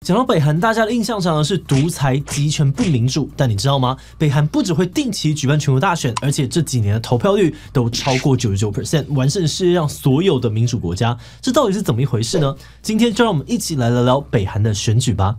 讲到北韩，大家的印象上是独裁、集权、不民主。但你知道吗？北韩不只会定期举办全国大选，而且这几年的投票率都超过99%，完胜世界上所有的民主国家。这到底是怎么一回事呢？今天就让我们一起来聊聊北韩的选举吧。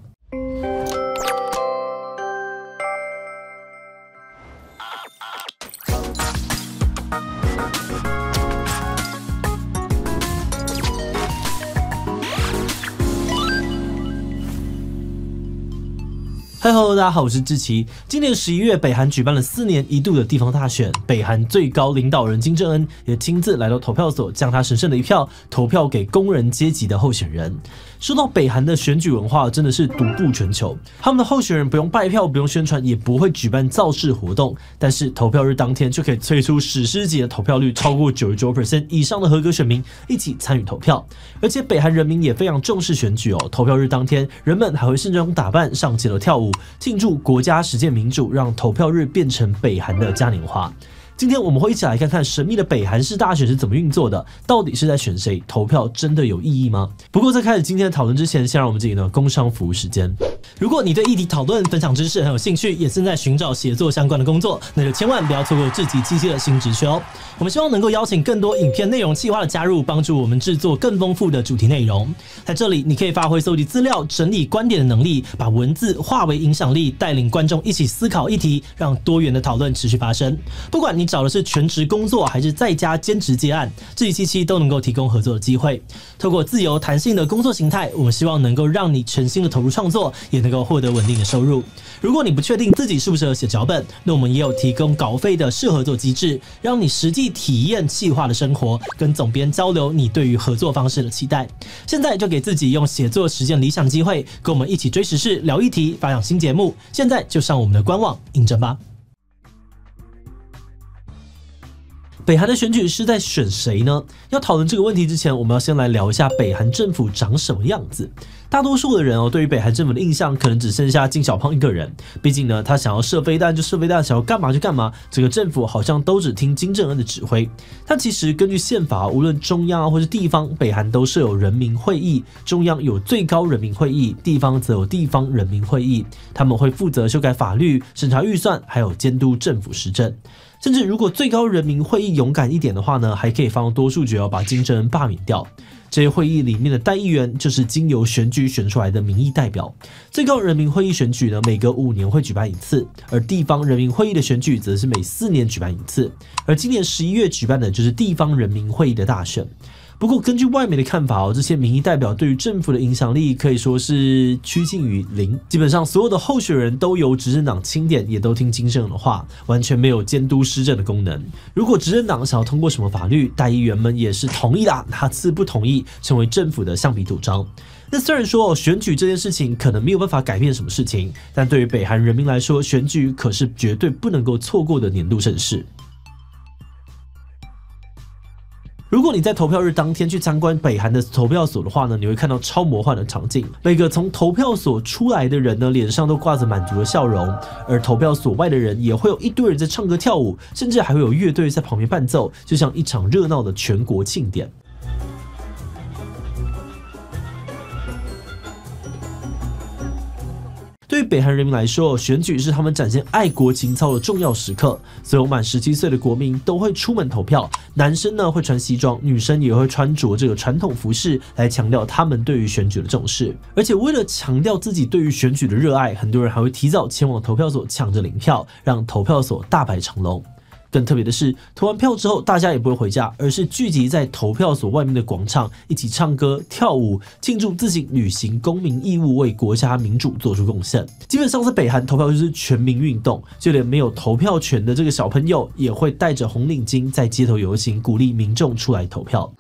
Hello， 大家好，我是志奇。今年11月，北韩举办了4年一度的地方大选，北韩最高领导人金正恩也亲自来到投票所，将他神圣的一票投票给工人阶级的候选人。说到北韩的选举文化，真的是独步全球。他们的候选人不用拜票，不用宣传，也不会举办造势活动，但是投票日当天就可以催出史诗级的投票率，超过99%以上的合格选民一起参与投票。而且北韩人民也非常重视选举哦，投票日当天，人们还会盛装打扮上街头跳舞，庆祝国家实践民主，让投票日变成北韩的嘉年华。今天我们会一起来看看神秘的北韩式大选是怎么运作的，到底是在选谁？投票真的有意义吗？不过在开始今天的讨论之前，先让我们进行的工商服务时间。如果你对议题讨论、分享知识很有兴趣，也正在寻找写作相关的工作，那就千万不要错过志祺七七的新职缺哦。我们希望能够邀请更多影片内容企划的加入，帮助我们制作更丰富的主题内容。在这里，你可以发挥搜集资料、整理观点的能力，把文字化为影响力，带领观众一起思考议题，让多元的讨论持续发生。不管你找的是全职工作还是在家兼职接案，志祺七七都能够提供合作的机会。透过自由弹性的工作形态，我们希望能够让你全心的投入创作，也能够获得稳定的收入。如果你不确定自己适不适合写脚本，那我们也有提供稿费的适合作机制，让你实际体验企划的生活，跟总编交流你对于合作方式的期待。现在就给自己用写作实践理想机会，跟我们一起追时事、聊议题、发想新节目。现在就上我们的官网应征吧。北韩的选举是在选谁呢？要讨论这个问题之前，我们要先来聊一下北韩政府长什么样子。大多数的人对于北韩政府的印象可能只剩下金小胖一个人。毕竟呢，他想要射飞弹就射飞弹，想要干嘛就干嘛，整个政府好像都只听金正恩的指挥。但其实根据宪法，无论中央或是地方，北韩都设有人民会议，中央有最高人民会议，地方则有地方人民会议，他们会负责修改法律、审查预算，还有监督政府施政。甚至如果最高人民会议勇敢一点的话呢，还可以放多数决把金正恩罢免掉。这些会议里面的代议员就是经由选举选出来的民意代表。最高人民会议选举呢，每隔5年会举办一次，而地方人民会议的选举则是每4年举办一次。而今年11月举办的就是地方人民会议的大选。不过根据外媒的看法这些民意代表对于政府的影响力可以说是趋近于0，基本上所有的候选人都由执政党钦点，也都听金正恩的话，完全没有监督施政的功能。如果执政党想要通过什么法律，代议员们也是同意啦，哪次不同意，成为政府的橡皮图章。那虽然说选举这件事情可能没有办法改变什么事情，但对于北韩人民来说，选举可是绝对不能够错过的年度盛事。如果你在投票日当天去参观北韩的投票所的话呢，你会看到超魔幻的场景。每个从投票所出来的人呢，脸上都挂着满足的笑容，而投票所外的人也会有一堆人在唱歌跳舞，甚至还会有乐队在旁边伴奏，就像一场热闹的全国庆典。对于北韩人民来说，选举是他们展现爱国情操的重要时刻。所有满17岁的国民都会出门投票，男生呢会穿西装，女生也会穿着这个传统服饰，来强调他们对于选举的重视。而且为了强调自己对于选举的热爱，很多人还会提早前往投票所抢着领票，让投票所大排长龙。更特别的是，投完票之后，大家也不会回家，而是聚集在投票所外面的广场，一起唱歌、跳舞，庆祝自己履行公民义务，为国家民主做出贡献。基本上在北韩，投票就是全民运动，就连没有投票权的这个小朋友，也会带着红领巾在街头游行，鼓励民众出来投票。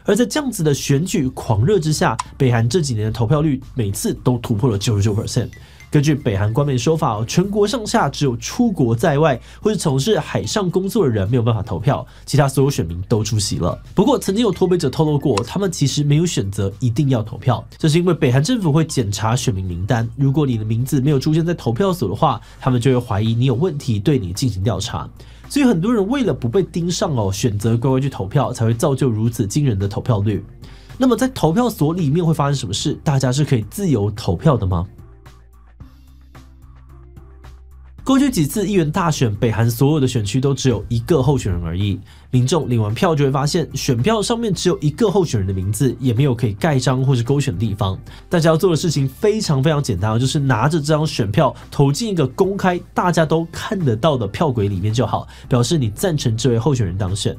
而在这样子的选举狂热之下，北韩这几年的投票率每次都突破了99%。根据北韩官媒说法，全国上下只有出国在外或是从事海上工作的人没有办法投票，其他所有选民都出席了。不过，曾经有脱北者透露过，他们其实没有选择一定要投票，这是因为北韩政府会检查选民名单，如果你的名字没有出现在投票所的话，他们就会怀疑你有问题，对你进行调查。所以很多人为了不被盯上选择乖乖去投票，才会造就如此惊人的投票率。那么在投票所里面会发生什么事？大家是可以自由投票的吗？过去几次议员大选，北韩所有的选区都只有一个候选人而已。民众领完票就会发现，选票上面只有一个候选人的名字，也没有可以盖章或是勾选的地方。大家要做的事情非常简单，就是拿着这张选票投进一个公开大家都看得到的票轨里面就好，表示你赞成这位候选人当选。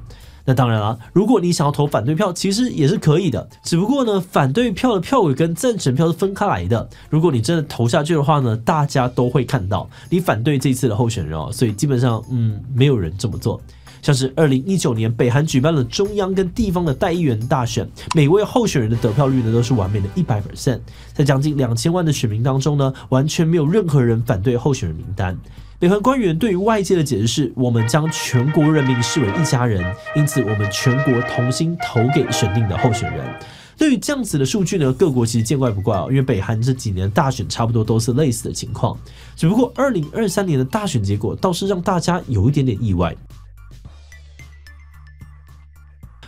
那当然啦，如果你想要投反对票，其实也是可以的。只不过呢，反对票的票尾跟赞成票是分开来的。如果你真的投下去的话呢，大家都会看到你反对这一次的候选人所以基本上没有人这么做。像是2019年北韩举办了中央跟地方的代议员大选，每位候选人的得票率呢都是完美的100%，在将近2000万的选民当中呢，完全没有任何人反对候选人名单。北韩官员对于外界的解释是：我们将全国人民视为一家人，因此我们全国同心投给选定的候选人。对于这样子的数据呢，各国其实见怪不怪因为北韩这几年的大选差不多都是类似的情况，只不过2023年的大选结果倒是让大家有一点点意外。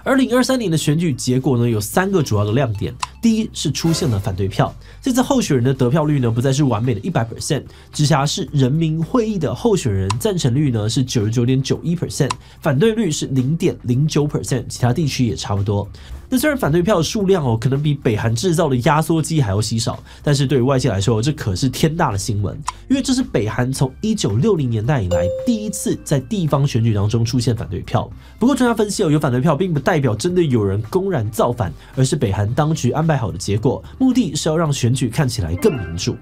2023年的选举结果呢，有3个主要的亮点。第一是出现了反对票，这次候选人的得票率呢不再是完美的100%，直辖市人民会议的候选人赞成率呢是 99.91%， 反对率是 0.09%， 其他地区也差不多。那虽然反对票的数量可能比北韩制造的压缩机还要稀少，但是对于外界来说，这可是天大的新闻，因为这是北韩从1960年代以来第一次在地方选举当中出现反对票。不过专家分析有反对票并不代表真的有人公然造反，而是北韩当局安排好的结果，目的是要让选举看起来更民主。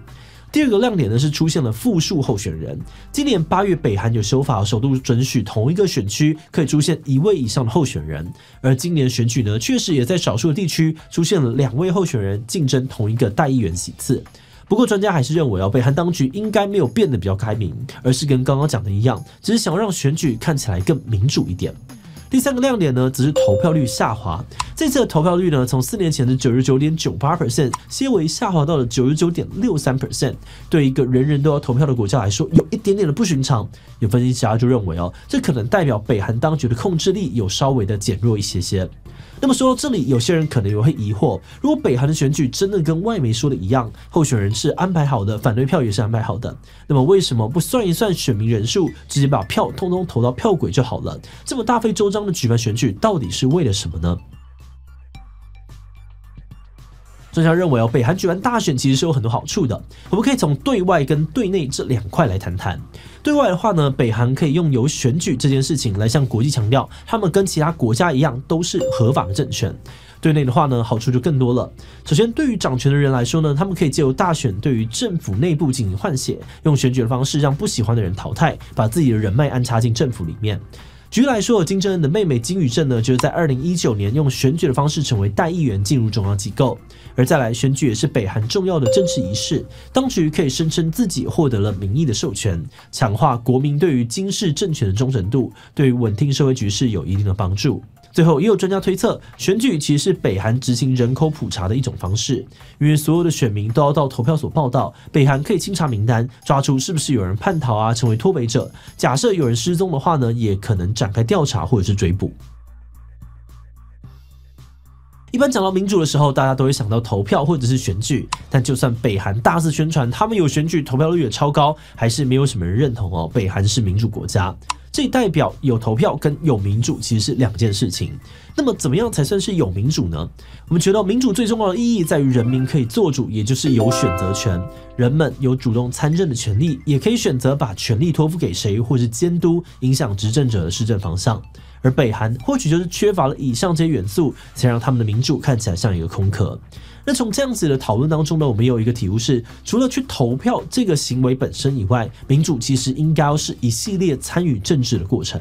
第二个亮点呢是出现了复数候选人。今年8月，北韩有修法，首度准许同一个选区可以出现1位以上的候选人。而今年选举呢，确实也在少数的地区出现了2位候选人竞争同一个代议员席次。不过专家还是认为北韩当局应该没有变得比较开明，而是跟刚刚讲的一样，只是想要让选举看起来更民主一点。第3个亮点呢，则是投票率下滑。这次的投票率呢，从4年前的 99.98% 些微下滑到了 99.63%。对一个人人都要投票的国家来说，有一点点的不寻常。有分析家就认为这可能代表北韩当局的控制力有稍微的减弱一些。那么说到这里，有些人可能也会疑惑，如果北韩的选举真的跟外媒说的一样，候选人是安排好的，反对票也是安排好的，那么为什么不算一算选民人数，直接把票通通投到票轨就好了？这么大费周章的举办选举，到底是为了什么呢？专家认为北韩举办大选其实是有很多好处的，我们可以从对外跟对内这2块来谈谈。对外的话呢，北韩可以用由选举这件事情来向国际强调，他们跟其他国家一样都是合法的政权。对内的话呢，好处就更多了。首先，对于掌权的人来说呢，他们可以借由大选对于政府内部进行换血，用选举的方式让不喜欢的人淘汰，把自己的人脉安插进政府里面。举例来说，金正恩的妹妹金宇镇呢，就是在2019年用选举的方式成为代议员进入中央机构。而再来，选举也是北韩重要的政治仪式，当局可以声称自己获得了民意的授权，强化国民对于金氏政权的忠诚度，对于稳定社会局势有一定的帮助。最后，也有专家推测，选举其实是北韩执行人口普查的一种方式，因为所有的选民都要到投票所报到，北韩可以清查名单，抓出是不是有人叛逃成为脱北者。假设有人失踪的话呢，也可能展开调查或者是追捕。一般讲到民主的时候，大家都会想到投票或者是选举，但就算北韩大肆宣传他们有选举，投票率也超高，还是没有什么人认同北韩是民主国家。这代表有投票跟有民主其实是2件事情。那么怎么样才算是有民主呢？我们觉得民主最重要的意义在于人民可以做主，也就是有选择权，人们有主动参政的权利，也可以选择把权力托付给谁，或是监督影响执政者的施政方向。而北韩或许就是缺乏了以上这些元素，才让他们的民主看起来像一个空壳。那从这样子的讨论当中呢，我们有一个体悟是，除了去投票这个行为本身以外，民主其实应该要是一系列参与政治的过程。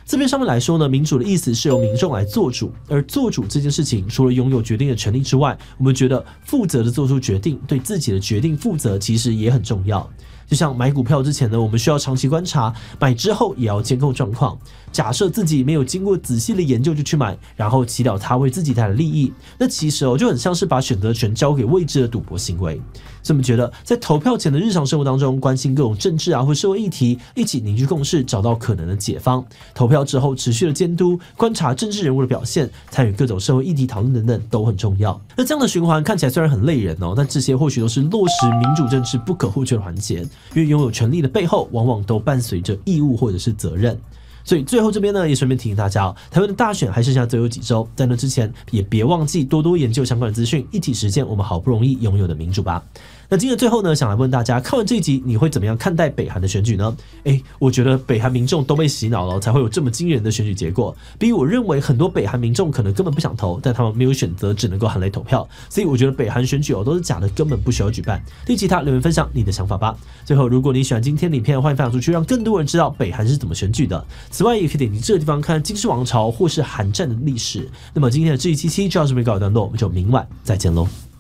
字面上面来说呢，民主的意思是由民众来做主，而做主这件事情，除了拥有决定的权利之外，我们觉得负责的做出决定，对自己的决定负责，其实也很重要。就像买股票之前呢，我们需要长期观察，买之后也要监控状况。假设自己没有经过仔细的研究就去买，然后祈祷它为自己带来利益，那其实就很像是把选择权交给未知的赌博行为。所以我们觉得，在投票前的日常生活当中，关心各种政治或社会议题，一起凝聚共识，找到可能的解方。投票之后持续的监督、观察政治人物的表现，参与各种社会议题讨论等等，都很重要。那这样的循环看起来虽然很累人但这些或许都是落实民主政治不可或缺的环节。因为拥有权利的背后，往往都伴随着义务或者是责任。所以最后这边呢，也顺便提醒大家台湾的大选还剩下最后几周，在那之前也别忘记多多研究相关的资讯，一起实践我们好不容易拥有的民主吧。那今天最后呢，想来问大家，看完这一集你会怎么样看待北韩的选举呢？我觉得北韩民众都被洗脑了，才会有这么惊人的选举结果。比我认为很多北韩民众可能根本不想投，但他们没有选择，只能够含泪投票。所以我觉得北韩选举都是假的，根本不需要举办。对其他留言分享你的想法吧。最后，如果你喜欢今天的影片，欢迎分享出去，让更多人知道北韩是怎么选举的。此外，也可以点击这个地方看金氏王朝或是韩战的历史。那么今天的这一期就到这边告一段落，我们就明晚再见喽。